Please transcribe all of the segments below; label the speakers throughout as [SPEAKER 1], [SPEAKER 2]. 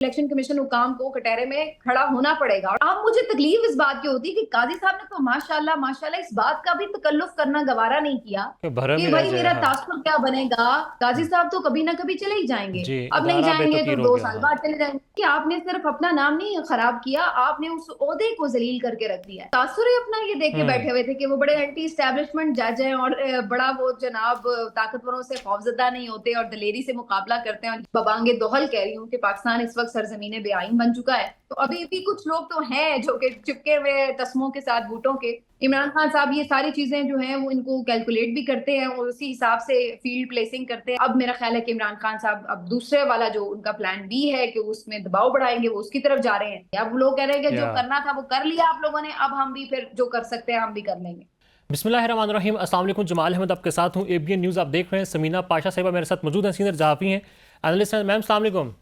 [SPEAKER 1] Election commission हुकाम को कटहरे में खड़ा होना पड़ेगा। और अब मुझे तकलीफ इस बात की होती है कि काजी साहब ने तो माशाल्लाह माशाल्लाह इस बात का भी तकल्लुफ करना गवारा नहीं किया
[SPEAKER 2] भरम
[SPEAKER 1] कि
[SPEAKER 2] ही रह
[SPEAKER 1] भाई
[SPEAKER 2] जाए।
[SPEAKER 1] मेरा
[SPEAKER 2] हाँ।
[SPEAKER 1] तासुर क्या बनेगा। काजी
[SPEAKER 2] हम्म,
[SPEAKER 1] साहब तो कभी ना कभी चले ही जाएंगे।
[SPEAKER 2] जी,
[SPEAKER 1] अब नहीं
[SPEAKER 2] इदारा
[SPEAKER 1] जाएंगे तो
[SPEAKER 2] बेतुकीर हो
[SPEAKER 1] दो
[SPEAKER 2] गया।
[SPEAKER 1] साल
[SPEAKER 2] हाँ।
[SPEAKER 1] बाद चले जाएंगे। कि आपने सिर्फ अपना नाम नहीं खराब किया, आपने उस ओहदे को जलील करके रख दिया। तासुर ही अपना ये देख के
[SPEAKER 2] हम्म।
[SPEAKER 1] बैठे हुए थे कि वो बड़े एंटी स्टैब्लिशमेंट जज हैं और बड़ा वो जनाब ताकतवरों से खौफजदा नहीं होते और दलेरी से मुकाबला करते हैं। और बबांगे दोहल कह रही हूँ कि पाकिस्तान इस वक्त सरजमीन बेआईन बन चुका है। तो अभी भी कुछ लोग तो हैं जो कि चिपके हुए तस्मों के साथ बूटों के। इमरान खान साहब ये सारी चीजें जो हैं वो इनको कैलकुलेट भी करते हैं और उसी हिसाब से फील्ड प्लेसिंग करते हैं। अब मेरा ख्याल है कि इमरान खान साहब अब दूसरे वाला जो उनका प्लान बी है कि उसमें दबाव बढ़ाएंगे, वो उसकी तरफ जा रहे हैं। अब लोग कह रहे हैं कि जो
[SPEAKER 2] या
[SPEAKER 1] करना था वो कर लिया आप लोगों ने, अब हम भी फिर जो कर सकते हैं हम भी कर लेंगे।
[SPEAKER 2] बिस्मिल्लाहिर्रहमानिर्रहीम। अस्सलाम वालेकुम। जमाल अहमद आपके साथ हूँ। एबीएन न्यूज़ आप देख रहे हैं। समीना पाशा साहिबा मेरे साथ मौजूद हैं, सीनियर जहाफ़ी हैं, एनालिस्ट हैं। मैम अस्सलाम वालेकुम।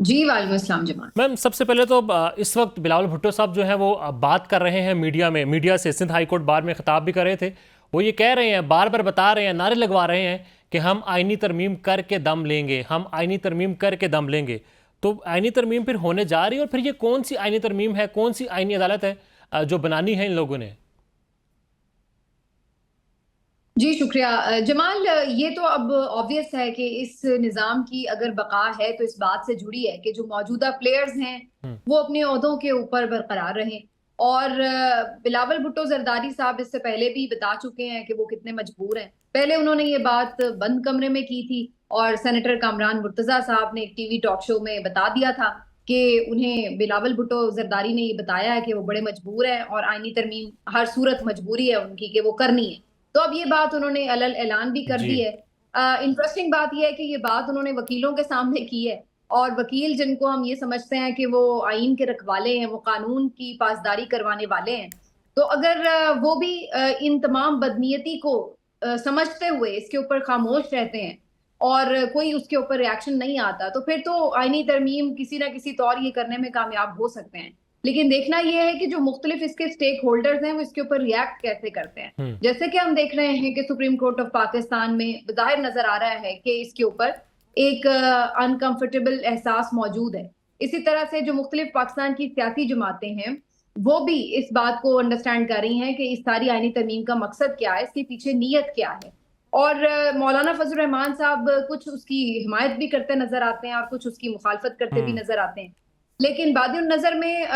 [SPEAKER 1] जी वालेकुम अस्सलाम जमान।
[SPEAKER 2] मैम सबसे पहले तो इस वक्त बिलावल भुट्टो साहब जो हैं वो बात कर रहे हैं मीडिया से। सिंध हाई कोर्ट बार में खिताब भी कर रहे थे। वो ये कह रहे हैं, बार बार बता रहे हैं, नारे लगवा रहे हैं कि हम आईनी तरमीम करके दम लेंगे, हम आईनी तरमीम करके दम लेंगे। तो आईनी तरमीम फिर होने जा रही है, और फिर ये कौन सी आईनी तरमीम है, कौन सी आईनी अदालत है जो बनानी है इन लोगों ने?
[SPEAKER 1] जी शुक्रिया जमाल। ये तो अब ऑब्वियस है कि इस निज़ाम की अगर बका है तो इस बात से जुड़ी है कि जो मौजूदा प्लेयर्स हैं
[SPEAKER 2] हम्म।
[SPEAKER 1] वो अपने ओहदों के ऊपर बरकरार रहें। और बिलावल भुट्टो जरदारी साहब इससे पहले भी बता चुके हैं कि वो कितने मजबूर हैं। पहले उन्होंने ये बात बंद कमरे में की थी और सेनेटर कामरान मुर्तजा साहब ने एक टीवी टॉक शो में बता दिया था कि उन्हें बिलावल भुट्टो जरदारी ने ये बताया है कि वो बड़े मजबूर हैं और आईनी तरमीम हर सूरत मजबूरी है उनकी कि वो करनी है। तो अब ये बात उन्होंने अलल ऐलान भी कर
[SPEAKER 2] जी।
[SPEAKER 1] दी है। इंटरेस्टिंग बात यह है कि ये बात उन्होंने वकीलों के सामने की है। और वकील जिनको हम ये समझते हैं कि वो आईन के रखवाले हैं, वो कानून की पासदारी करवाने वाले हैं। तो अगर वो भी इन तमाम बदनीयती को समझते हुए इसके ऊपर खामोश रहते हैं और कोई उसके ऊपर रिएक्शन नहीं आता, तो फिर तो आईनी तरमीम किसी ना किसी तौर ये करने में कामयाब हो सकते हैं। लेकिन देखना यह है कि जो मुख्तलिफ इसके स्टेक होल्डर्स हैं वो इसके ऊपर रिएक्ट कैसे करते हैं।
[SPEAKER 2] हम्म।
[SPEAKER 1] जैसे कि हम देख रहे हैं कि सुप्रीम कोर्ट ऑफ पाकिस्तान में जाहिर नजर आ रहा है कि इसके ऊपर एक अनकंफर्टेबल एहसास मौजूद है। इसी तरह से जो मुख्तलिफ पाकिस्तान की सियासी जमातें हैं वो भी इस बात को अंडरस्टैंड कर रही हैं कि इस सारी आईनी तरमीम का मकसद क्या है, इसके पीछे नीयत क्या है। और मौलाना फजल रहमान साहब कुछ उसकी हिमायत भी करते नजर आते हैं और कुछ उसकी मुखालफत करते भी
[SPEAKER 2] हम्म।
[SPEAKER 1] नजर आते हैं। लेकिन बादिल नजर में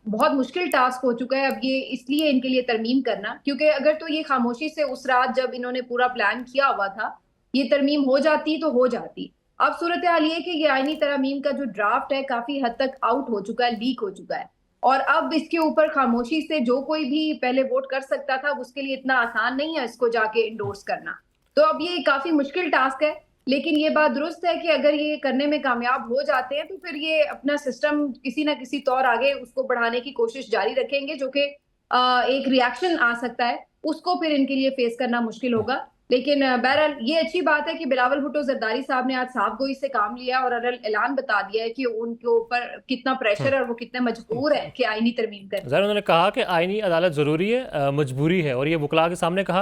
[SPEAKER 1] बहुत मुश्किल टास्क हो चुका है अब ये इसलिए इनके लिए तरमीम करना, क्योंकि अगर तो ये खामोशी से उस रात जब इन्होंने पूरा प्लान किया हुआ था ये तरमीम हो जाती तो हो जाती। अब सूरत हाल ये कि ये आईनी तरमीम का जो ड्राफ्ट है काफी हद तक आउट हो चुका है, लीक हो चुका है। और अब इसके ऊपर खामोशी से जो कोई भी पहले वोट कर सकता था उसके लिए इतना आसान नहीं है इसको जाके इंडोर्स करना। तो अब ये काफी मुश्किल टास्क है। लेकिन ये बात दुरुस्त है कि अगर ये करने में कामयाब हो जाते हैं तो फिर ये अपना सिस्टम किसी ना किसी तौर आगे उसको बढ़ाने की कोशिश जारी रखेंगे, जो कि एक रिएक्शन आ सकता है उसको फिर इनके लिए फेस करना मुश्किल होगा। लेकिन बहरहाल ये अच्छी बात है कि बिलावल भुट्टो जरदारी साहब ने आज साफ गोई से काम लिया और ऐलान बता दिया है कि उनके ऊपर कितना प्रेशर है और वो कितने मजबूर है कि आईनी तरमीम करें।
[SPEAKER 2] ज़ाहिर उन्होंने कहा कि आईनी अदालत ज़रूरी है, मजबूरी है, और ये वकला के सामने कहा।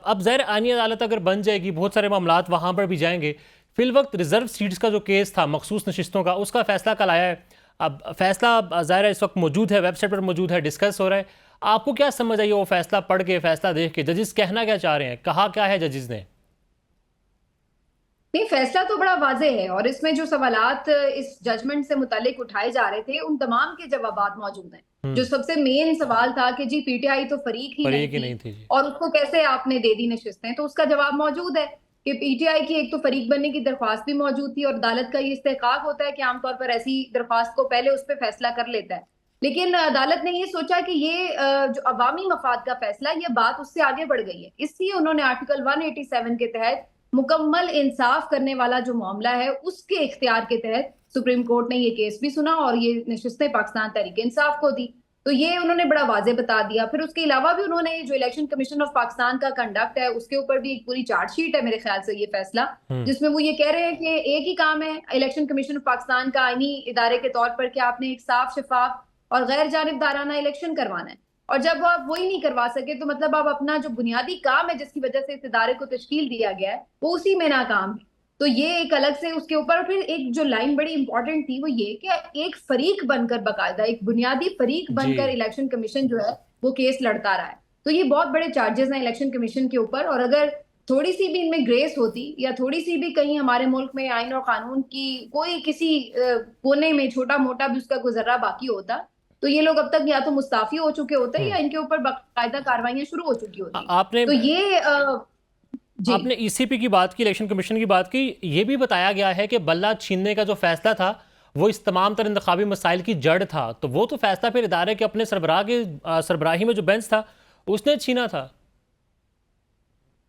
[SPEAKER 2] अब ज़ाहिर आईनी अदालत अगर बन जाएगी, बहुत सारे मामलात वहाँ पर भी जाएंगे। फिल वक्त रिजर्व सीट्स का जो केस था, मखसूस नशिस्तों का, उसका फैसला कल आया है। अब फैसला ज़ाहिर इस वक्त मौजूद है, वेबसाइट पर मौजूद है, डिस्कस हो रहा है। आपको क्या समझ आई वो फैसला पढ़ के, फैसला देख के? जजिस कहना क्या चाह रहे हैं, कहा क्या है जजिस ने?
[SPEAKER 1] नहीं, फैसला तो बड़ा वाजे है और इसमें जो सवालात इस जजमेंट से मुतालिक उठाए जा रहे थे उन तमाम के जवाबात मौजूद हैं। जो
[SPEAKER 2] हम्म।
[SPEAKER 1] सबसे मेन सवाल था कि जी पीटीआई तो फरीक ही
[SPEAKER 2] पर
[SPEAKER 1] नहीं
[SPEAKER 2] ये कि
[SPEAKER 1] थी
[SPEAKER 2] नहीं थी जी।
[SPEAKER 1] और उसको कैसे आपने दे दी नशिस्तें, तो उसका जवाब मौजूद है कि पीटीआई की एक तो फरीक बनने की दरख्वास्त भी मौजूद थी और अदालत का ये इस्तेहकाक होता है कि आमतौर पर ऐसी दरख्वास्त को पहले उस पर फैसला कर लेता है। लेकिन अदालत ने ये सोचा कि ये जो अवामी मफाद का फैसला, ये बात उससे आगे बढ़ गई है, इसलिए उन्होंने आर्टिकल 187 के तहत मुकम्मल इंसाफ करने वाला जो मामला है उसके इख्तियार के तहत सुप्रीम कोर्ट ने ये केस भी सुना और ये नशिस्तें पाकिस्तान तहरीक इंसाफ को दी। तो ये उन्होंने बड़ा वाजे बता दिया। फिर उसके अलावा भी उन्होंने जो इलेक्शन कमीशन ऑफ पाकिस्तान का कंडक्ट है उसके ऊपर भी एक पूरी चार्जशीट है मेरे ख्याल से ये फैसला,
[SPEAKER 2] हम्म।
[SPEAKER 1] जिसमें वो ये कह रहे हैं कि एक ही काम है इलेक्शन कमीशन ऑफ पाकिस्तान का आईनी इदारे के तौर पर कि आपने एक साफ शफाफ और गैर जानिबदाराना इलेक्शन करवाना है। और जब आप वही नहीं करवा सके तो मतलब आप अपना जो बुनियादी काम है जिसकी वजह से इस इदारे को तश्कील दिया गया है वो उसी में नाकाम है। तो ये एक अलग से उसके ऊपर। फिर एक जो लाइन बड़ी इंपॉर्टेंट थी वो ये कि एक फरीक बनकर, बाकायदा एक बुनियादी फरीक
[SPEAKER 2] जी।
[SPEAKER 1] बनकर इलेक्शन कमीशन जो है वो केस लड़ता रहा है। तो ये बहुत बड़े चार्जेस हैं इलेक्शन कमीशन के ऊपर, और अगर थोड़ी सी भी इनमें ग्रेस होती या थोड़ी सी भी कहीं हमारे मुल्क में आइन और कानून की कोई किसी कोने में छोटा मोटा भी उसका गुजर्रा बाकी होता, तो ये लोग अब तक या तो मुस्ताफी हो चुके होते या इनके ऊपर बाकायदा कार्रवाइयां शुरू हो चुकी होती।
[SPEAKER 2] आपने
[SPEAKER 1] तो ये जी
[SPEAKER 2] आपने ईसीपी की बात की, इलेक्शन कमीशन की बात की। ये भी बताया गया है कि बल्ला छीनने का जो फैसला था वो इस तमाम तर इंतखाबी मसाइल की जड़ था, तो वो तो फैसला फिर इदारे के अपने सरबराह के सरबराही में जो बेंच था उसने छीना था।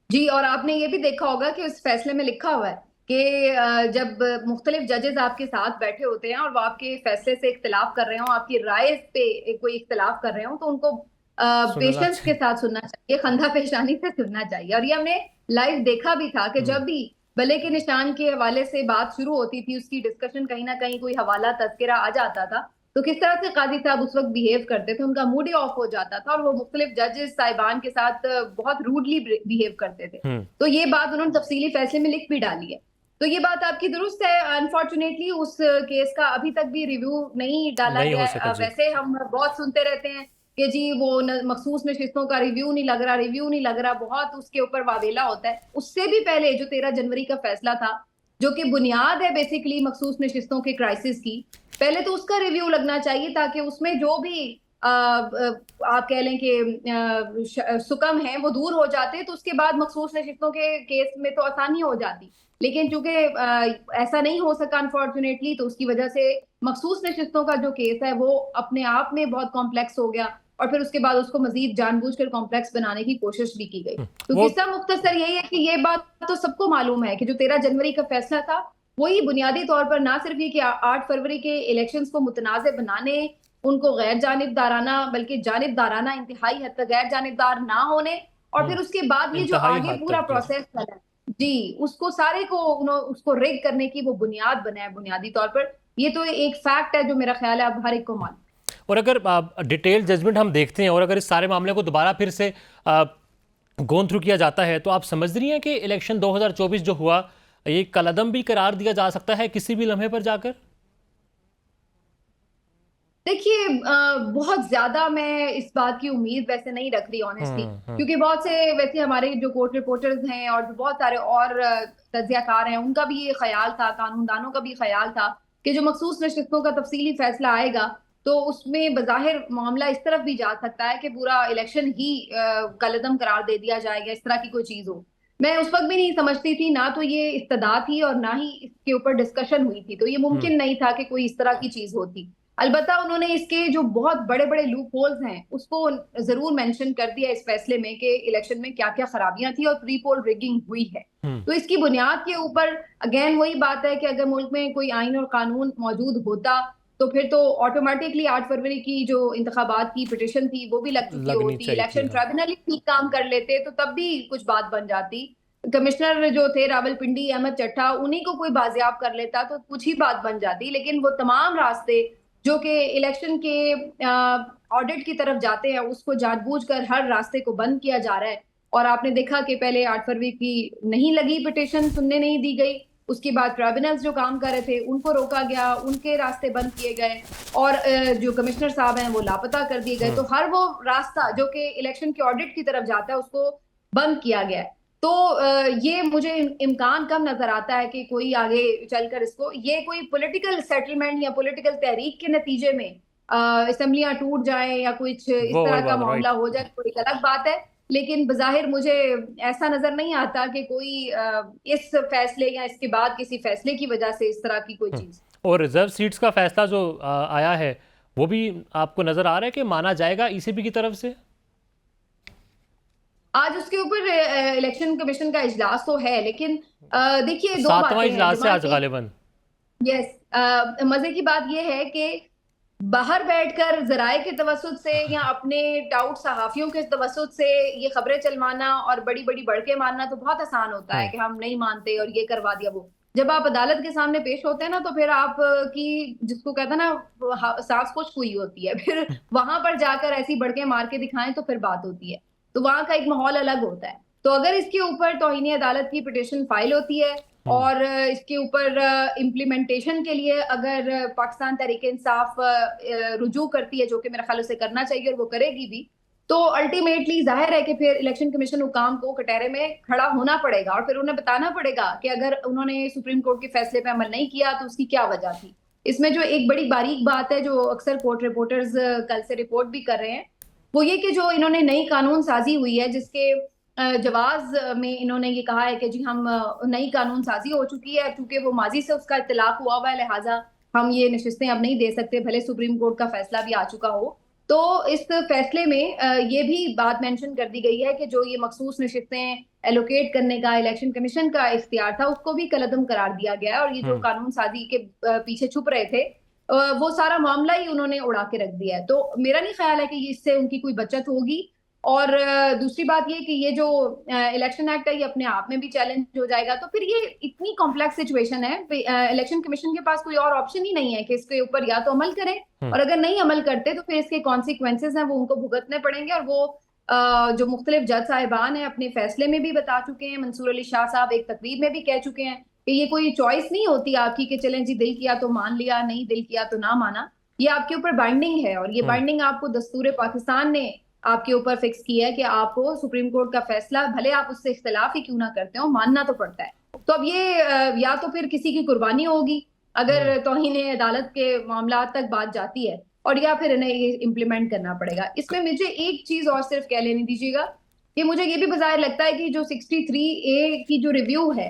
[SPEAKER 1] जी, और आपने ये भी देखा होगा कि उस फैसले में लिखा हुआ है कि जब मुख्तलिफ जजेस आपके साथ बैठे होते हैं और वो आपके फैसले से इख्तिलाफ कर रहे हो, आपकी राय पे कोई इख्तिलाफ कर रहे हो, तो उनको
[SPEAKER 2] सुनना
[SPEAKER 1] पेशेंस के
[SPEAKER 2] चाहिए।
[SPEAKER 1] साथ सुनना चाहिए, खंदा पेशानी से सुनना चाहिए। और ये हमने लाइव देखा भी था कि जब भी भले के निशान के हवाले से बात शुरू होती थी, उसकी डिस्कशन कहीं ना कहीं कोई हवाला तज़किरा आ जाता था, तो किस तरह से काजी साहब उस वक्त बिहेव करते थे, उनका मूड ही ऑफ हो जाता था और वो मुख्तलिफ जजेस साहिबान के साथ बहुत रूडली बिहेव करते थे।
[SPEAKER 2] हम्म।
[SPEAKER 1] तो ये बात उन्होंने तफसीली फैसले में लिख भी डाली है। तो ये बात आपकी दुरुस्त है। अनफॉर्चुनेटली उस केस का अभी तक भी रिव्यू नहीं डाला
[SPEAKER 2] नहीं
[SPEAKER 1] गया
[SPEAKER 2] हो
[SPEAKER 1] है।
[SPEAKER 2] सका जी।
[SPEAKER 1] वैसे हम बहुत सुनते रहते हैं कि जी वो मखसूस नशिस्तों का रिव्यू नहीं लग रहा, रिव्यू नहीं लग रहा, बहुत उसके ऊपर वावेला होता है। उससे भी पहले जो 13 जनवरी का फैसला था, जो कि बुनियाद है बेसिकली मखसूस नशिस्तों के क्राइसिस की, पहले तो उसका रिव्यू लगना चाहिए ताकि उसमें जो भी आप कह लें कि सुकम है वो दूर हो जाते, तो उसके बाद मखसूस नशिस्तों के केस में तो आसानी हो जाती। लेकिन चूंकि ऐसा नहीं हो सका अनफॉर्चुनेटली, तो उसकी वजह से मखसूस नशिस्तों का जो केस है वो अपने आप में बहुत कॉम्प्लेक्स हो गया, और फिर उसके बाद उसको मजीद जानबूझकर कॉम्प्लेक्स बनाने की कोशिश भी की गई। तो
[SPEAKER 2] वो
[SPEAKER 1] किस्सा मुख्तसर यही है कि ये बात तो सबको मालूम है कि जो 13 जनवरी का फैसला था, वही बुनियादी तौर पर ना सिर्फ ये कि 8 फरवरी के इलेक्शंस को मुतनाज़ बनाने, उनको गैर जानिबदाराना बल्कि जानिबदाराना, इंतहाई हद तक गैर जानिबदार ना होने, और फिर उसके बाद ये जो
[SPEAKER 2] इंतहाई
[SPEAKER 1] आगे
[SPEAKER 2] हद
[SPEAKER 1] पूरा
[SPEAKER 2] तक जी।
[SPEAKER 1] प्रोसेस चला है जी, उसको सारे को उसको रिग करने की वो बुनियाद बना है बुनियादी तौर पर। ये तो एक फैक्ट है जो मेरा ख्याल है अब हर एक को मालूम।
[SPEAKER 2] और अगर डिटेल जजमेंट हम देखते हैं और अगर इस सारे मामले को दोबारा फिर से गोन थ्रू किया जाता है, तो आप समझ रही हैं कि इलेक्शन 2024 जो हुआ ये कलअदम भी करार दिया जा सकता है किसी भी लम्हे पर जाकर?
[SPEAKER 1] देखिए बहुत ज्यादा मैं इस बात की उम्मीद वैसे नहीं रख रही ऑनेस्टली, क्योंकि बहुत से वैसे हमारे जो कोर्ट रिपोर्टर्स हैं और जो बहुत सारे और तज्जियाकार हैं, उनका भी ये ख्याल था, कानूनदानों का भी ख्याल था कि जो मखसूस नशिस्तों का तफसीली फैसला आएगा तो उसमें बज़ाहिर मामला इस तरफ भी जा सकता है कि पूरा इलेक्शन ही कलअदम करार दे दिया जाएगा, इस तरह की कोई चीज हो। मैं उस वक्त भी नहीं समझती थी, ना तो ये इस्तदा थी और ना ही इसके ऊपर डिस्कशन हुई थी, तो ये मुमकिन नहीं था कि कोई इस तरह की चीज होती। अलबत्ता उन्होंने इसके जो बहुत बड़े बड़े लूप होल्स हैं उसको जरूर मेंशन कर दिया इस फैसले में कि इलेक्शन में क्या क्या खराबियां थी और प्री पोल रिगिंग हुई है। तो इसकी बुनियाद के ऊपर अगेन वही बात है कि अगर मुल्क में कोई आइन और कानून मौजूद होता तो फिर तो ऑटोमेटिकली 8 फरवरी की जो इंतखाबात की पिटिशन थी वो भी लग चुकी
[SPEAKER 2] लगनी
[SPEAKER 1] होती,
[SPEAKER 2] चाहिए थी,
[SPEAKER 1] इलेक्शन
[SPEAKER 2] हाँ।
[SPEAKER 1] ट्राइब्यूनल ही ठीक काम कर लेते तो तब भी कुछ बात बन जाती। कमिश्नर जो थे रावलपिंडी अहमद चट्टा, उन्हीं को कोई बाजियाब कर लेता तो कुछ ही बात बन जाती। लेकिन वो तमाम रास्ते जो कि इलेक्शन के ऑडिट की तरफ जाते हैं, उसको जानबूझकर हर रास्ते को बंद किया जा रहा है। और आपने देखा कि पहले 8 फरवरी की नहीं लगी पिटिशन, सुनने नहीं दी गई, उसके बाद ट्राइब्यूनल्स जो काम कर रहे थे उनको रोका गया, उनके रास्ते बंद किए गए, और जो कमिश्नर साहब हैं वो लापता कर दिए गए। तो हर वो रास्ता जो कि इलेक्शन के ऑडिट की तरफ जाता है उसको बंद किया गया है। तो ये मुझे इम्कान कम नजर आता है कि कोई आगे चलकर इसको, ये कोई पॉलिटिकल सेटलमेंट या पॉलिटिकल तहरीक के नतीजे में असेंबलियां टूट जाएं या कुछ इस
[SPEAKER 2] वो
[SPEAKER 1] तरह
[SPEAKER 2] वही
[SPEAKER 1] का
[SPEAKER 2] बात है,
[SPEAKER 1] मामला
[SPEAKER 2] राइट।
[SPEAKER 1] हो जाए, कोई अलग बात है। लेकिन बज़ाहिर मुझे ऐसा नजर नहीं आता कि कोई इस फैसले या इसके बाद किसी फैसले की वजह से इस तरह की कोई चीज।
[SPEAKER 2] और रिजर्व सीट्स का फैसला जो आया है वो भी आपको नजर आ रहा है कि माना जाएगा ईसीबी की तरफ से?
[SPEAKER 1] आज उसके ऊपर इलेक्शन कमीशन का इजलास तो है, लेकिन देखिए दो
[SPEAKER 2] 7वां
[SPEAKER 1] बातें हैं
[SPEAKER 2] इजलास से
[SPEAKER 1] जमात।
[SPEAKER 2] आज गालिबन।
[SPEAKER 1] यस, मजे की बात यह है कि बाहर बैठकर जराए के तवसुत से या अपने डाउट सहाफियों के तवसुत से ये खबरें चलवाना और बड़ी बड़ी बढ़के मारना तो बहुत आसान होता है कि हम नहीं मानते और ये करवा दिया वो। जब आप अदालत के सामने पेश होते हैं ना, तो फिर आप की जिसको कहते हैं ना सांस कुछ हुई होती है, फिर वहां पर जाकर ऐसी बढ़के मार के दिखाएं तो फिर बात होती है। तो वहां का एक माहौल अलग होता है। तो अगर इसके ऊपर तौहीन अदालत की पिटिशन फाइल होती है और इसके ऊपर इम्प्लीमेंटेशन के लिए अगर पाकिस्तान तहरीक-ए-इंसाफ रुजू करती है, जो कि मेरा ख्याल उसे करना चाहिए और वो करेगी भी, तो अल्टीमेटली जाहिर है कि फिर इलेक्शन कमीशन हुकाम को कटहरे में खड़ा होना पड़ेगा और फिर उन्हें बताना पड़ेगा कि अगर उन्होंने सुप्रीम कोर्ट के फैसले पे अमल नहीं किया तो उसकी क्या वजह थी। इसमें जो एक बड़ी बारीक बात है, जो अक्सर कोर्ट रिपोर्टर्स कल से रिपोर्ट भी कर रहे हैं, वो ये कि जो इन्होंने नई कानून साजी हुई है, जिसके जवाज में इन्होंने ये कहा है कि जी हम नई कानून साजी हो चुकी है, क्योंकि वो माजी से उसका इत्तलाक हुआ हुआ है, लिहाजा हम ये नशिस्तें अब नहीं दे सकते, भले सुप्रीम कोर्ट का फैसला भी आ चुका हो। तो इस फैसले में ये भी बात मेंशन कर दी गई है कि जो ये मखसूस नशिस्तें एलोकेट करने का इलेक्शन कमीशन का इख्तियार था, उसको भी कलअदम करार दिया गया है और ये जो कानून साजी के पीछे छुप रहे थे, वो सारा मामला ही उन्होंने उड़ा के रख दिया है। तो मेरा नहीं ख्याल है कि इससे उनकी कोई बचत होगी। और दूसरी बात ये कि ये जो इलेक्शन एक्ट है, ये अपने आप में भी चैलेंज हो जाएगा। तो फिर ये इतनी कॉम्प्लेक्स सिचुएशन है, इलेक्शन कमीशन के पास कोई और ऑप्शन ही नहीं है कि इसके ऊपर या तो अमल करें, और अगर नहीं अमल करते तो फिर इसके कॉन्सिक्वेंसेज हैं वो उनको भुगतने पड़ेंगे। और वो जो मुख्तलिफ जज साहिबान हैं अपने फैसले में भी बता चुके हैं, मंसूर अली शाह साहब एक तकरीब में भी कह चुके हैं कि ये कोई चॉइस नहीं होती आपकी कि चलें जी, दिल किया तो मान लिया, नहीं दिल किया तो ना माना। ये आपके ऊपर बाइंडिंग है और ये बाइंडिंग आपको दस्तूर पाकिस्तान ने आपके ऊपर फिक्स किया है कि आपको सुप्रीम कोर्ट का फैसला, भले आप उससे इख्तिलाफ ही क्यों ना करते हो, मानना तो पड़ता है। तो अब ये या तो फिर किसी की कुर्बानी होगी अगर तौहीन अदालत के मामला तक बात जाती है, और या फिर इन्हें ये इम्प्लीमेंट करना पड़ेगा। इसमें मुझे एक चीज और सिर्फ कह लेने दीजिएगा कि मुझे ये भी बज़ाहिर लगता है कि जो 63A की जो रिव्यू है,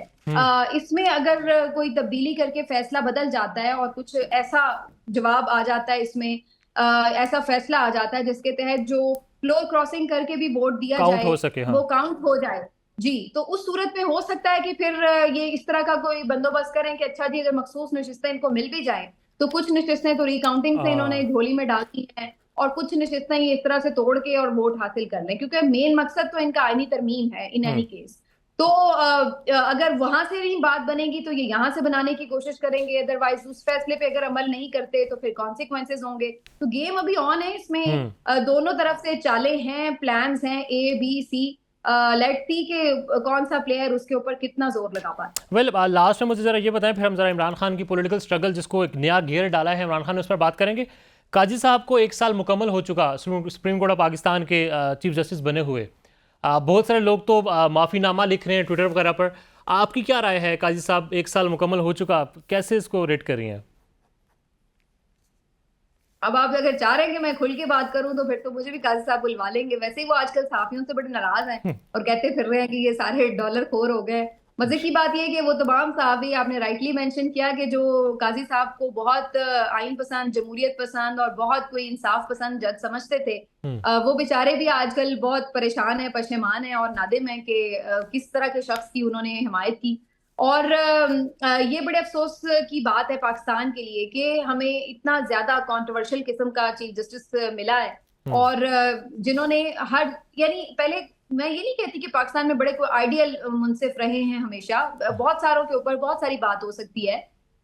[SPEAKER 1] इसमें अगर कोई तब्दीली करके फैसला बदल जाता है और कुछ ऐसा जवाब आ जाता है, इसमें ऐसा फैसला आ जाता है जिसके तहत जो फ्लोर क्रॉसिंग करके भी वोट दिया
[SPEAKER 2] काउंट
[SPEAKER 1] जाए,
[SPEAKER 2] हो सके,
[SPEAKER 1] वो काउंट हो जाए जी, तो उस सूरत में हो सकता है कि फिर ये इस तरह का कोई बंदोबस्त करें कि अच्छा जी, अगर मखसूस नशिस्तें इनको मिल भी जाए तो कुछ नशिस्तें तो रिकाउंटिंग से इन्होंने झोली में डाल दी हैं और कुछ नशिस्तें ये इस तरह से तोड़ के और वोट हासिल कर लें, क्योंकि मेन मकसद तो इनका आईनी तरमीम है इन एनी केस। तो अगर वहां से नहीं बात बनेगी तो ये यहाँ से बनाने की कोशिश करेंगे, अदरवाइज उस फैसले पे अगर अमल नहीं करते तो फिर कॉन्सिक्वेंसेज होंगे। तो गेम अभी ऑन है, इसमें दोनों तरफ से चालें हैं, प्लान्स हैं, A, B, C। Let's see कि कौन सा प्लेयर उसके ऊपर कितना जोर लगा पाता है।
[SPEAKER 2] वेल, लास्ट में मुझे जरा ये बताएं, फिर हम जरा इमरान खान की पॉलिटिकल स्ट्रगल, जिसको एक नया गियर डाला है इमरान खान ने, उस पर बात करेंगे। काजी साहब को 1 साल मुकम्मल हो चुका सुप्रीम कोर्ट ऑफ पाकिस्तान के चीफ जस्टिस बने हुए। बहुत सारे लोग तो माफ़ीनामा लिख रहे हैं ट्विटर वगैरह पर। आपकी क्या राय है? काजी साहब 1 साल मुकम्मल हो चुका, कैसे इसको रेट कर रही हैं?
[SPEAKER 1] अब आप अगर चाह रहे हैं कि मैं खुल के बात करूं तो फिर तो मुझे भी काजी साहब बुलवा लेंगे। वैसे ही वो आजकल सहाफियों से बड़े नाराज हैं और कहते फिर रहे हैं कि ये सारे डॉलर खोर हो गए। मजे की बात यह है कि वो तमाम सहाफी, आपने राइटली मेंशन किया कि जो काजी साहब को बहुत आइन पसंद, जमहूरियत पसंद और बहुत कोई इंसाफ पसंद जज समझते थे, वो बेचारे भी आजकल बहुत परेशान है, पशेमान है और नादिम है कि किस तरह के शख्स की उन्होंने हिमायत की। और ये बड़े अफसोस की बात है पाकिस्तान के लिए कि हमें इतना ज्यादा कंट्रोवर्शियल किस्म का चीफ जस्टिस मिला है, और जिन्होंने यानी पहले मैं ये नहीं कहती कि पाकिस्तान में बड़े कोई आइडियल मुंसिफ रहे हैं हमेशा, बहुत सारों के ऊपर बहुत सारी बात हो सकती है,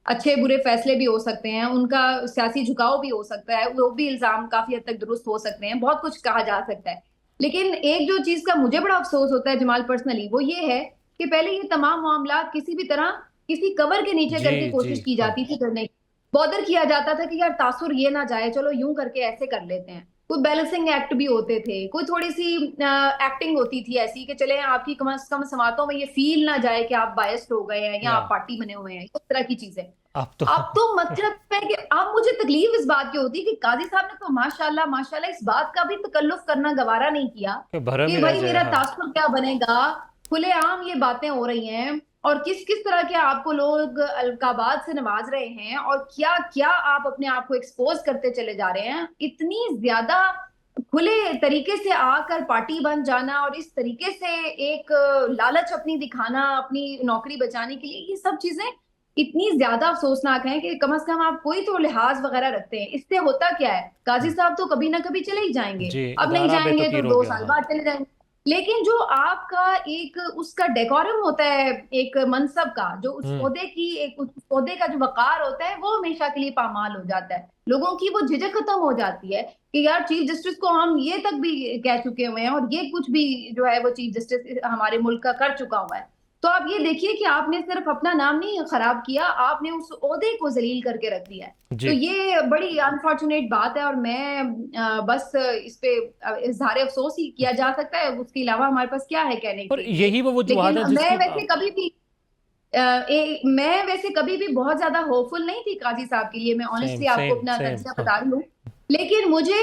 [SPEAKER 1] अच्छे बुरे फैसले भी हो सकते हैं, उनका सियासी झुकाव भी हो सकता है, वो भी इल्जाम काफी हद तक दुरुस्त हो सकते हैं, बहुत कुछ कहा जा सकता है। लेकिन एक जो चीज का मुझे बड़ा अफसोस होता है जमाल पर्सनली, वो ये है कि पहले ये तमाम मामला किसी भी तरह किसी कवर के नीचे करके कोशिश की जाती थी करने की, बॉदर किया जाता था कि यार तासुर ये ना जाए, चलो यूं करके ऐसे कर लेते हैं। कोई बैलेंसिंग एक्ट भी होते थे, कोई थोड़ी सी एक्टिंग होती थी ऐसी कि चले आपकी कम से कम समातों में ये फील ना जाए कि आप बायस्ड हो गए हैं या आप पार्टी बने हुए हैं, इस तरह की चीजें। अब तो मतलब है कि अब मुझे तकलीफ इस बात की होती है कि काजी साहब ने तो माशाल्लाह माशाल्लाह इस बात का भी तकल्लुफ करना गवारा नहीं किया कि भाई मेरा तासुर क्या बनेगा, खुलेआम ये बातें हो रही हैं और किस किस तरह के आपको लोग अलकाबाद से नवाज रहे हैं और क्या क्या आप अपने आप को एक्सपोज करते चले जा रहे हैं। इतनी ज्यादा खुले तरीके से आकर पार्टी बन जाना और इस तरीके से एक लालच अपनी दिखाना अपनी नौकरी बचाने के लिए, ये सब चीजें इतनी ज्यादा अफसोसनाक हैं कि कम से कम आप कोई तो लिहाज वगैरह रखते हैं। इससे होता क्या है, काजी साहब तो कभी ना कभी चले ही जाएंगे, अब नहीं जाएंगे तो 2 साल बाद चले जाएंगे, लेकिन जो आपका एक उसका डेकोरम होता है एक मनसब का, जो उस ओहदे की एक उस ओहदे का जो वकार होता है, वो हमेशा के लिए पामाल हो जाता है। लोगों की वो झिझक खत्म हो जाती है कि यार चीफ जस्टिस को हम ये तक भी कह चुके हुए हैं और ये कुछ भी जो है वो चीफ जस्टिस हमारे मुल्क का कर चुका हुआ है। तो आप ये देखिए कि आपने सिर्फ अपना नाम नहीं खराब किया, आपने उस ओहदे को जलील करके रख दिया है। तो
[SPEAKER 2] जी।
[SPEAKER 1] ये बड़ी अनफॉर्चुनेट बात है, और मैं बस इस पे इजहार अफसोस ही किया जा सकता है, उसके अलावा हमारे पास क्या है कहने
[SPEAKER 2] और
[SPEAKER 1] के लिए।
[SPEAKER 2] यही वो वजूहात
[SPEAKER 1] लेकिन
[SPEAKER 2] है
[SPEAKER 1] मैं
[SPEAKER 2] जिसकी
[SPEAKER 1] वैसे कभी भी मैं वैसे कभी भी बहुत ज्यादा होपफुल नहीं थी काजी साहब के लिए, मैं
[SPEAKER 2] सेम
[SPEAKER 1] ऑनेस्टली आपको
[SPEAKER 2] सेम
[SPEAKER 1] अपना
[SPEAKER 2] सेम,
[SPEAKER 1] नजरिया
[SPEAKER 2] हाँ।
[SPEAKER 1] बता रही हूँ। लेकिन मुझे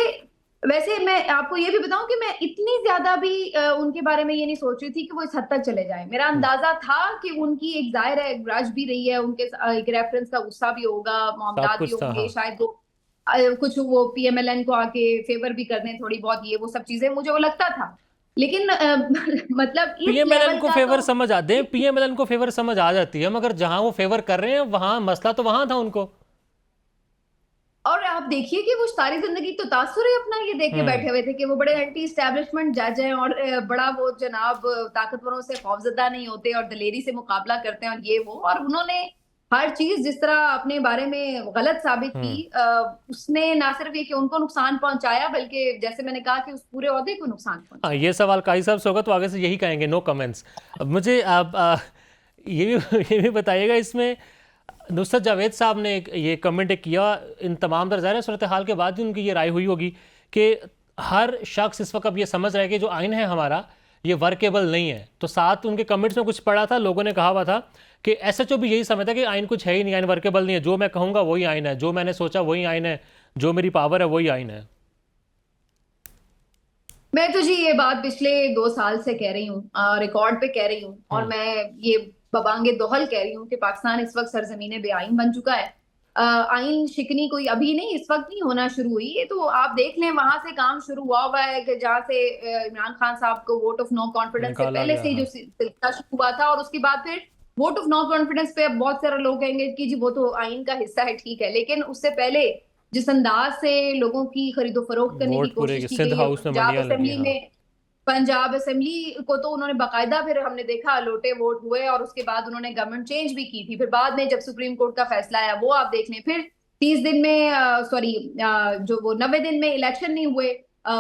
[SPEAKER 1] वैसे, मैं आपको ये भी बताऊं कि मैं इतनी ज्यादा भी उनके बारे में ये नहीं सोच रही थी कि वो इस हद तक चले जाए। मेरा अंदाजा था कि उनकी एक जाहिर है ग्रज भी रही है, उनके एक रेफरेंस का गुस्सा भी होगा,
[SPEAKER 2] सब
[SPEAKER 1] मामलात भी
[SPEAKER 2] कुछ था,
[SPEAKER 1] होंगे,
[SPEAKER 2] हाँ।
[SPEAKER 1] शायद वो कुछ वो पीएमएलएन को आके फेवर भी करने थोड़ी बहुत, ये वो सब चीजें मुझे वो लगता था। लेकिन मतलब इस
[SPEAKER 2] पीएमएलएन
[SPEAKER 1] लेवल
[SPEAKER 2] को
[SPEAKER 1] का
[SPEAKER 2] फेवर
[SPEAKER 1] तो
[SPEAKER 2] समझ आ दें, पीएमएलएन को फेवर समझ आ जाती है, मगर जहां वो फेवर कर रहे हैं वहां मसला तो वहां था उनको।
[SPEAKER 1] और आप देखिए कि वो सारी जिंदगी तो तासुर ही अपना ये देख के
[SPEAKER 2] हम्म।
[SPEAKER 1] बैठे हुए थे कि वो बड़े एंटी एस्टेब्लिशमेंट जज हैं, और बड़ा वो जनाब ताकतवरों से खौफजदा नहीं होते और दलेरी से मुकाबला करते हैं, और ये वो, और उन्होंने हर चीज जिस तरह अपने बारे में गलत साबित की,
[SPEAKER 2] हम्म।
[SPEAKER 1] उसने ना सिर्फ ये कि उनको नुकसान पहुंचाया, बल्कि जैसे मैंने कहा कि उस पूरे ओहदे को नुकसान
[SPEAKER 2] हाँ,
[SPEAKER 1] पहुंचाया।
[SPEAKER 2] ये सवाल काजी साहब से होगा तो आगे से यही कहेंगे, नो कमेंट्स। अब मुझे आप ये भी ये भी बताइएगा, इसमें नुसरत जावेद साहब ने ये कमेंट किया, इन तमाम दर ज़ाहिर सूरत हाल के बाद ही उनकी ये राय हुई होगी कि हर शख्स इस वक्त अब ये समझ रहा है कि जो आइन है हमारा ये वर्केबल नहीं है। तो साथ उनके कमेंट्स में कुछ पढ़ा था, लोगों ने कहा हुआ था कि एसएचओ भी यही समझता है कि आइन कुछ है ही नहीं, आइन वर्केबल नहीं है, जो मैं कहूँगा वही आइन है, जो मैंने सोचा वही आइन है, जो मेरी पावर है वही आइन है।
[SPEAKER 1] मैं तो जी ये बात पिछले 2 साल से कह रही हूँ, रिकॉर्ड पे कह रही हूँ, और
[SPEAKER 2] हम्म।
[SPEAKER 1] मैं ये बबांगे दोहल कह रही हूँ कि पाकिस्तान इस वक्त सरजमीने बेआइन बन चुका है। आइन शिकनी कोई अभी नहीं, इस वक्त नहीं होना शुरू हुई, ये तो आप देख लें वहां से काम शुरू हुआ है कि जहाँ से इमरान खान साहब को वोट ऑफ नो कॉन्फिडेंस से
[SPEAKER 2] निकाला
[SPEAKER 1] पहले
[SPEAKER 2] गया,
[SPEAKER 1] से ही जो
[SPEAKER 2] हाँ।
[SPEAKER 1] सिलसिला शुरू हुआ था, और उसके बाद फिर वोट ऑफ नो कॉन्फिडेंस पे अब बहुत सारे लोग कहेंगे कि जी वो तो आइन का हिस्सा है, ठीक है, लेकिन उससे पहले जिस अंदाज से लोगों की खरीदो फरोख्त करने की
[SPEAKER 2] वोट पूरे
[SPEAKER 1] कोशिश
[SPEAKER 2] की
[SPEAKER 1] की
[SPEAKER 2] सिंध
[SPEAKER 1] गई है,
[SPEAKER 2] हाउस में मंडियां लगी, हाँ।
[SPEAKER 1] पंजाब असेंबली को तो उन्होंने बाकायदा फिर हमने देखा लोटे वोट हुए, और उसके बाद उन्होंने गवर्नमेंट चेंज भी की थी। फिर बाद में जब सुप्रीम कोर्ट का फैसला आया वो आप देख लें, फिर 30 दिन में सॉरी जो वो 90 दिन में इलेक्शन नहीं हुए,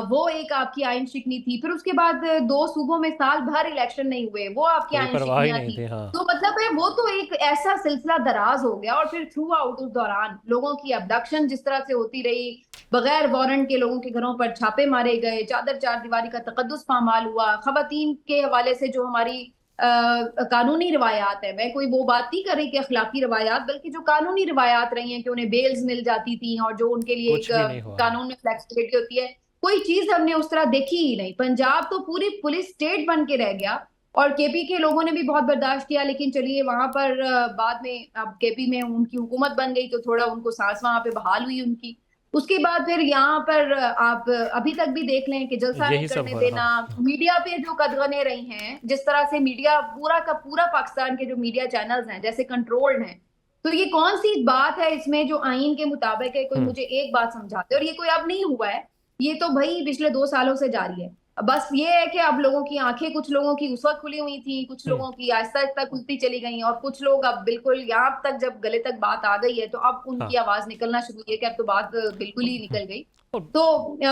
[SPEAKER 1] वो एक आपकी आइन शिकनी थी। फिर उसके बाद 2 सूबों में साल भर इलेक्शन नहीं हुए, वो आपकी
[SPEAKER 2] कोई
[SPEAKER 1] आइन
[SPEAKER 2] परवाह ही
[SPEAKER 1] शिकनियां
[SPEAKER 2] नहीं
[SPEAKER 1] थी।
[SPEAKER 2] थी, हाँ।
[SPEAKER 1] तो मतलब है वो तो एक ऐसा सिलसिला दराज हो गया, और फिर थ्रू आउट उस दौरान लोगों की अबडक्शन जिस तरह से होती रही, बगैर वारंट के लोगों के घरों पर छापे मारे गए, चादर चार दीवारी का तकद्दुस पामाल हुआ, खवातीन के हवाले से जो हमारी कानूनी रिवायात है, मैं कोई वो बात नहीं कर रही कि अखलाकी रिवायात, बल्कि जो कानूनी रिवायात रही हैं कि उन्हें बेल्स मिल जाती थी, और जो उनके लिए एक
[SPEAKER 2] कुछ भी नहीं हुआ, हाँ।
[SPEAKER 1] कानून में फ्लेक्सिबिलिटी होती है, कोई चीज हमने उस तरह देखी ही नहीं। पंजाब तो पूरी पुलिस स्टेट बन के रह गया, और केपी के लोगों ने भी बहुत बर्दाश्त किया, लेकिन चलिए वहां पर बाद में अब केपी में उनकी हुकूमत बन गई तो थोड़ा उनको सांस वहां पे बहाल हुई उनकी। उसके बाद फिर यहाँ पर आप अभी तक भी देख लें कि जलसा नहीं
[SPEAKER 2] यही सब
[SPEAKER 1] करने
[SPEAKER 2] हुआ,
[SPEAKER 1] देना,
[SPEAKER 2] हाँ।
[SPEAKER 1] मीडिया पे जो कदगने रही हैं, जिस तरह से मीडिया पूरा का पूरा पाकिस्तान के जो मीडिया चैनल्स हैं जैसे कंट्रोल्ड हैं, तो ये कौन सी बात है इसमें जो आइन के मुताबिक है? कोई
[SPEAKER 2] हम्म।
[SPEAKER 1] मुझे एक बात समझाते, और ये कोई अब नहीं हुआ है, ये तो भाई पिछले 2 सालों से जारी है। बस ये है कि अब लोगों की आंखें, कुछ लोगों की उस वक्त खुली हुई थी, कुछ
[SPEAKER 2] हम्म।
[SPEAKER 1] लोगों की आहिस्ता आहिस्ता खुलती चली गई, और कुछ लोग अब बिल्कुल यहाँ तक जब गले तक बात आ गई है तो अब
[SPEAKER 2] हाँ।
[SPEAKER 1] उनकी आवाज निकलना शुरू हुई है कि अब तो बात बिल्कुल ही निकल गई।
[SPEAKER 2] और
[SPEAKER 1] तो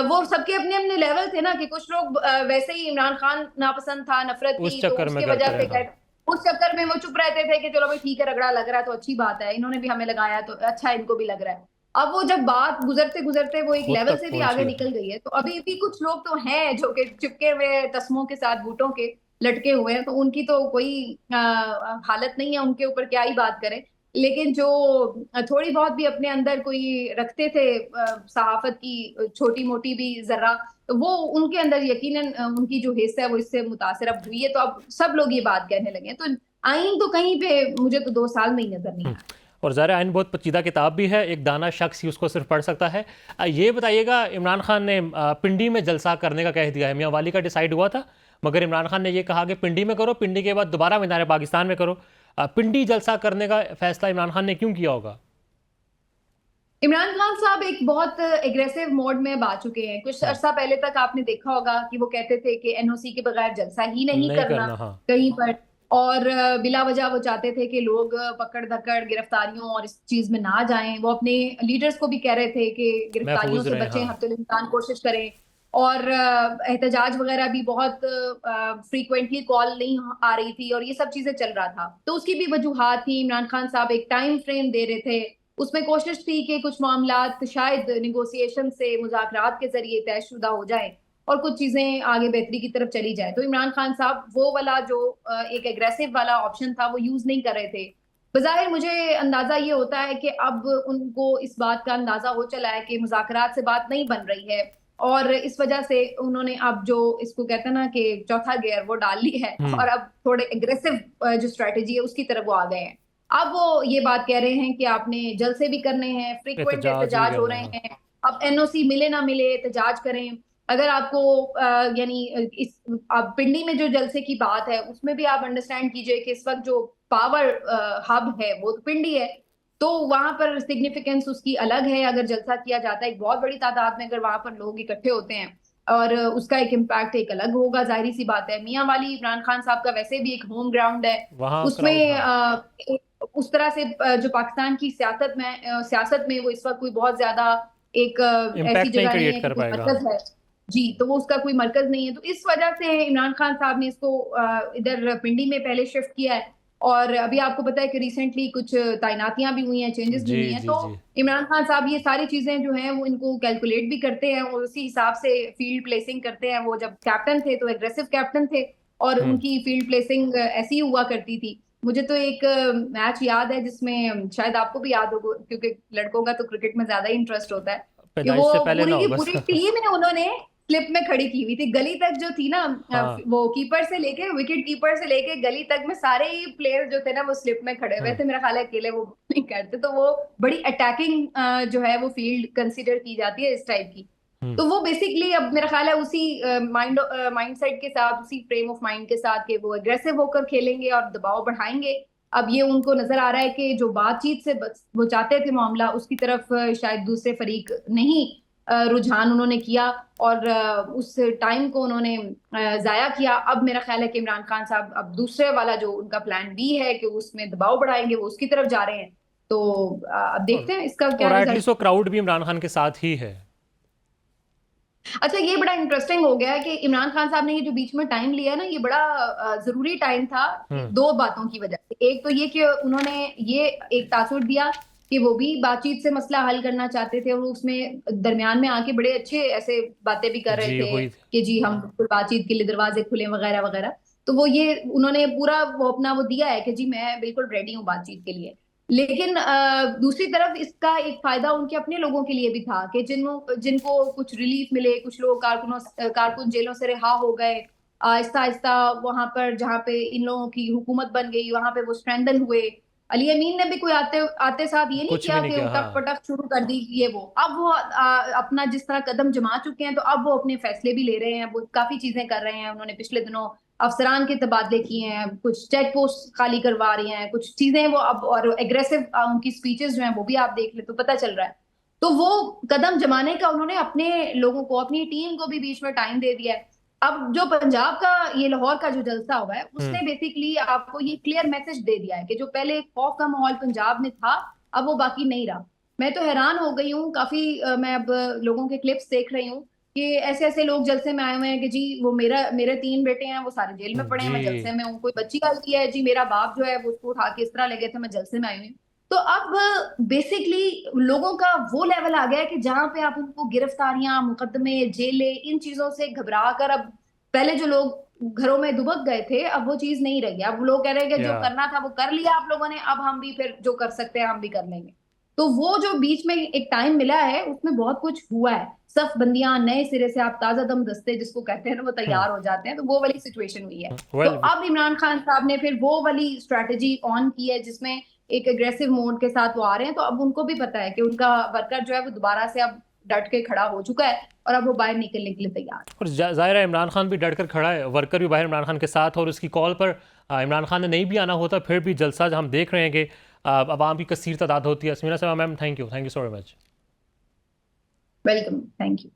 [SPEAKER 1] वो सबके अपने अपने लेवल थे ना, कि कुछ लोग वैसे ही इमरान खान नापसंद था, नफरत
[SPEAKER 2] उस
[SPEAKER 1] थी, तो
[SPEAKER 2] चक्कर में
[SPEAKER 1] उसके
[SPEAKER 2] करते
[SPEAKER 1] वजह
[SPEAKER 2] रहे,
[SPEAKER 1] से
[SPEAKER 2] हाँ।
[SPEAKER 1] उस चक्कर में वो चुप रहते थे कि चलो भाई ठीक है, रगड़ा लग रहा है तो अच्छी बात है, इन्होंने भी हमें लगाया तो अच्छा, इनको भी लग रहा है। अब वो जब बात गुजरते गुजरते वो एक
[SPEAKER 2] खुद
[SPEAKER 1] लेवल
[SPEAKER 2] तक
[SPEAKER 1] से भी आगे
[SPEAKER 2] पहुंची, हाँ।
[SPEAKER 1] निकल गई है, तो अभी भी कुछ लोग तो हैं जो कि चिपके हुए तस्मों के साथ बूटों के लटके हुए हैं, तो उनकी तो कोई हालत नहीं है, उनके ऊपर क्या ही बात करें। लेकिन जो थोड़ी बहुत भी अपने अंदर कोई रखते थे सहाफत की छोटी मोटी भी जर्रा, तो वो उनके अंदर यकीनन उनकी जो हिस्सा है वो इससे मुतासर अब हुई है, तो अब सब लोग ये बात कहने लगे हैं। तो आइन तो कहीं पे मुझे तो 2 साल में ही नजर नहीं आया।
[SPEAKER 2] और ज़ाहिर आइन बहुत पेचीदा किताब भी है, एक दाना शख्स ही उसको सिर्फ पढ़ सकता है। ये बताइएगा, इमरान खान ने पिंडी में जलसा करने का कह दिया है, मियाँ वाली का डिसाइड हुआ था, मगर इमरान खान ने ये कहा कि पिंडी में करो, पिंडी के बाद दोबारा मीनार पाकिस्तान में करो। पिंडी जलसा करने का फैसला इमरान खान ने क्यों किया होगा?
[SPEAKER 1] इमरान खान साहब एक बहुत एग्रेसिव मोड में आ चुके हैं। कुछ
[SPEAKER 2] हम्म।
[SPEAKER 1] अरसा पहले तक आपने देखा होगा कि वो कहते थे कि एनओसी के बगैर जलसा ही नहीं
[SPEAKER 2] नहीं
[SPEAKER 1] करना
[SPEAKER 2] करना, हाँ।
[SPEAKER 1] कहीं पर, और बिला वजह वो चाहते थे कि लोग पकड़ धकड़ गिरफ्तारियों और इस चीज में ना जाएं। वो अपने लीडर्स को भी कह रहे थे कि गिरफ्तारियों
[SPEAKER 2] महफूज
[SPEAKER 1] से
[SPEAKER 2] रहे,
[SPEAKER 1] बचें,
[SPEAKER 2] हाँ।
[SPEAKER 1] हर इम्कान कोशिश करें। और एहतजाज वगैरह भी बहुत फ्रीक्वेंटली कॉल नहीं आ रही थी और ये सब चीजें चल रहा था। तो उसकी भी वजूहात थी। इमरान खान साहब एक टाइम फ्रेम दे रहे थे, उसमें कोशिश थी कि कुछ मामलात शायद निगोसिएशन से, मुज़ाकरात के जरिए तयशुदा हो जाए और कुछ चीजें आगे बेहतरी की तरफ चली जाए। तो इमरान खान साहब वो वाला जो एक एग्रेसिव वाला ऑप्शन था वो यूज नहीं कर रहे थे। बज़ाहिर मुझे अंदाजा ये होता है कि अब उनको इस बात का अंदाजा हो चला है कि मुज़ाकरात से बात नहीं बन रही है और इस वजह से उन्होंने अब जो इसको कहते हैं ना कि चौथा गियर वो डाल ली है
[SPEAKER 2] हम्म।
[SPEAKER 1] और अब थोड़े एग्रेसिव जो स्ट्रेटेजी है उसकी तरफ वो आ गए हैं। अब वो ये बात कह रहे हैं कि आपने जलसे भी करने हैं, फ्रीक्वेंट
[SPEAKER 2] एहतजाज भी
[SPEAKER 1] एहतजाज हो
[SPEAKER 2] करना
[SPEAKER 1] रहे
[SPEAKER 2] है।
[SPEAKER 1] हैं, अब एनओसी मिले ना मिले एहतजाज करें। अगर आपको यानी इस अब पिंडी में जो जलसे की बात है उसमें भी आप अंडरस्टैंड कीजिए कि इस वक्त जो पावर हब है वो तो पिंडी है, तो वहां पर सिग्निफिकेंस उसकी अलग है। अगर जलसा किया जाता है एक बहुत बड़ी तादाद में, अगर वहां पर लोग इकट्ठे होते हैं और उसका एक इम्पैक्ट एक अलग होगा, जाहिर सी बात है। मियां वाली इमरान खान साहब का वैसे भी एक होम ग्राउंड है,
[SPEAKER 2] वहाँ क्राउड,
[SPEAKER 1] उसमें
[SPEAKER 2] हाँ।
[SPEAKER 1] उस तरह से जो पाकिस्तान की सियासत में वो इस वक्त कोई बहुत ज्यादा एक ऐसी
[SPEAKER 2] इम्पैक्ट नहीं
[SPEAKER 1] जगह नहीं
[SPEAKER 2] क्रिएट
[SPEAKER 1] है कि
[SPEAKER 2] कर
[SPEAKER 1] कोई
[SPEAKER 2] पाएगा।
[SPEAKER 1] मरकज है। जी, तो वो उसका कोई मरकज नहीं है, तो इस वजह से इमरान खान साहब ने इसको इधर पिंडी में पहले शिफ्ट किया है। और अभी आपको पता है कि रिसेंटली कुछ तैनातियां भी हुई हैं, चेंजेस भी
[SPEAKER 2] जी
[SPEAKER 1] हुई हैं।
[SPEAKER 2] जी
[SPEAKER 1] तो
[SPEAKER 2] जी।
[SPEAKER 1] इमरान खान साहब ये सारी चीजें जो हैं वो इनको कैलकुलेट भी करते हैं और उसी हिसाब से फील्ड प्लेसिंग करते हैं। वो जब कैप्टन थे तो एग्रेसिव कैप्टन थे और
[SPEAKER 2] हम्म।
[SPEAKER 1] उनकी फील्ड प्लेसिंग ऐसी हुआ करती थी। मुझे तो एक मैच याद है जिसमें शायद आपको भी याद होगा, क्योंकि लड़कों का तो क्रिकेट में ज्यादा इंटरेस्ट होता है, कि वो
[SPEAKER 2] पैदाइश से पहले ना
[SPEAKER 1] पूरी
[SPEAKER 2] हो
[SPEAKER 1] की
[SPEAKER 2] बस।
[SPEAKER 1] पूरी टीम है उन्होंने स्लिप में खड़ी की हुई थी। गली तक जो थी ना,
[SPEAKER 2] हाँ।
[SPEAKER 1] वो कीपर से लेके विकेट कीपर से लेके गली तक में सारे ही प्लेयर जो थे ना वो स्लिप में खड़े हुए
[SPEAKER 2] हम्म।
[SPEAKER 1] थे। मेरा ख्याल है अकेले वो नहीं करते, तो वो बड़ी अटैकिंग जो है वो फील्ड कंसीडर की जाती है इस टाइप की।
[SPEAKER 2] हम्म।
[SPEAKER 1] तो वो बेसिकली अब मेरा ख्याल है उसी माइंडसेट के साथ, उसी फ्रेम ऑफ माइंड के साथ कि वो एग्रेसिव होकर खेलेंगे और दबाव बढ़ाएंगे। अब ये उनको नजर आ रहा है कि जो बातचीत से वो चाहते थे मामला, उसकी तरफ शायद दूसरे फरीक नहीं रुझान उन्होंने किया और उस टाइम को उन्होंने जाया किया। अब मेरा ख्याल है कि इमरान खान साहब अब दूसरे वाला जो उनका प्लान बी है कि उसमें दबाव बढ़ाएंगे, वो उसकी तरफ जा रहे हैं। तो अब
[SPEAKER 2] और
[SPEAKER 1] देखते हैं इसका क्या
[SPEAKER 2] और
[SPEAKER 1] रिजल्ट।
[SPEAKER 2] एटलीस्ट वो क्राउड भी इमरान खान के साथ ही है।
[SPEAKER 1] अच्छा, ये बड़ा इंटरेस्टिंग हो गया है कि इमरान खान साहब ने ये जो बीच में टाइम लिया है ना, ये बड़ा जरूरी टाइम था
[SPEAKER 2] हम्म।
[SPEAKER 1] दो बातों की वजह से। एक तो ये कि उन्होंने ये एक तासुर दिया कि वो भी बातचीत से मसला हल करना चाहते थे और वो उसमें दरमियान में आके बड़े अच्छे ऐसे बातें भी कर रहे
[SPEAKER 2] जी
[SPEAKER 1] थे
[SPEAKER 2] हुई।
[SPEAKER 1] कि जी हम बिल्कुल बातचीत के लिए दरवाजे खुले वगैरह वगैरह। तो वो ये उन्होंने पूरा वो अपना वो दिया है कि जी मैं बिल्कुल रेडी हूँ बातचीत के लिए। लेकिन दूसरी तरफ इसका एक फायदा उनके अपने लोगों के लिए भी था कि जिनको कुछ रिलीफ मिले, कुछ लोग कारकुन जेलों से रिहा हो गए आहिस्ता आहिस्ता, वहां पर जहाँ पे इन लोगों की हुकूमत बन गई वहां पे वो स्ट्रेंथन हुए। अली अमीन ने भी कोई आते आते साथ ये नहीं
[SPEAKER 2] कुछ भी
[SPEAKER 1] किया
[SPEAKER 2] नहीं
[SPEAKER 1] कि
[SPEAKER 2] किया,
[SPEAKER 1] उटक
[SPEAKER 2] हाँ।
[SPEAKER 1] पटक शुरू कर दी ये वो। अब वो अपना जिस तरह कदम जमा चुके हैं तो अब वो अपने फैसले भी ले रहे हैं, वो काफी चीजें कर रहे हैं। उन्होंने पिछले दिनों अफसरान के तबादले किए हैं, कुछ चेक पोस्ट खाली करवा रही हैं, कुछ चीजें वो अब, और एग्रेसिव उनकी स्पीचेस जो हैं वो भी आप देख ले तो पता चल रहा है। तो वो कदम जमाने का उन्होंने अपने लोगों को, अपनी टीम को भी बीच में टाइम दे दिया है। अब जो पंजाब का ये लाहौर का जो जलसा हुआ है
[SPEAKER 2] हम्म।
[SPEAKER 1] उसने बेसिकली आपको ये क्लियर मैसेज दे दिया है कि जो पहले खौफ का माहौल पंजाब में था अब वो बाकी नहीं रहा। मैं तो हैरान हो गई हूँ काफी, मैं अब लोगों के क्लिप्स देख रही हूँ कि ऐसे ऐसे लोग जलसे में आए हुए हैं कि जी वो मेरे 3 बेटे हैं वो सारे जेल में पड़े हैं,
[SPEAKER 2] जी।
[SPEAKER 1] मैं जलसे में हूँ। कोई बच्ची आई है जी मेरा बाप जो है वो उसको उठा के इस तरह लगे थे, मैं जलसे में आई हुई हूँ। तो अब बेसिकली लोगों का वो लेवल आ गया है कि जहां पे आप उनको गिरफ्तारियां, मुकदमे, जेलें, इन चीजों से घबरा कर, अब पहले जो लोग घरों में दुबक गए थे अब वो चीज नहीं रही है। अब लोग कह रहे हैं कि जो
[SPEAKER 2] या
[SPEAKER 1] करना था वो कर लिया आप लोगों ने, अब हम भी फिर जो कर सकते हैं हम भी कर लेंगे। तो वो जो बीच में एक टाइम मिला है उसमें बहुत कुछ हुआ है। सफ बंदियां नए सिरे से, आप ताजा दम दस्ते जिसको कहते हैं ना वो तैयार हो जाते हैं, तो वो वाली सिचुएशन हुई है। तो
[SPEAKER 2] वेल।
[SPEAKER 1] अब इमरान खान साहब ने फिर वो वाली स्ट्रैटेजी ऑन की है जिसमें एक एग्रेसिव मोड के साथ वो आ रहे हैं। तो अब उनको भी पता है कि उनका वर्कर जो है वो दोबारा से अब डट के खड़ा हो चुका है और अब वो बाहर निकलने के लिए तैयार है।
[SPEAKER 2] और जाहिर है इमरान खान भी डट कर खड़ा है, वर्कर भी बाहर इमरान खान के साथ, और उसकी कॉल पर इमरान खान ने नहीं भी आना होता फिर भी जलसा हम देख रहे हैं कि आवाम की कसीर तादाद होती है। असमीना साहब ma'am, thank you so very much.
[SPEAKER 1] Welcome, thank you.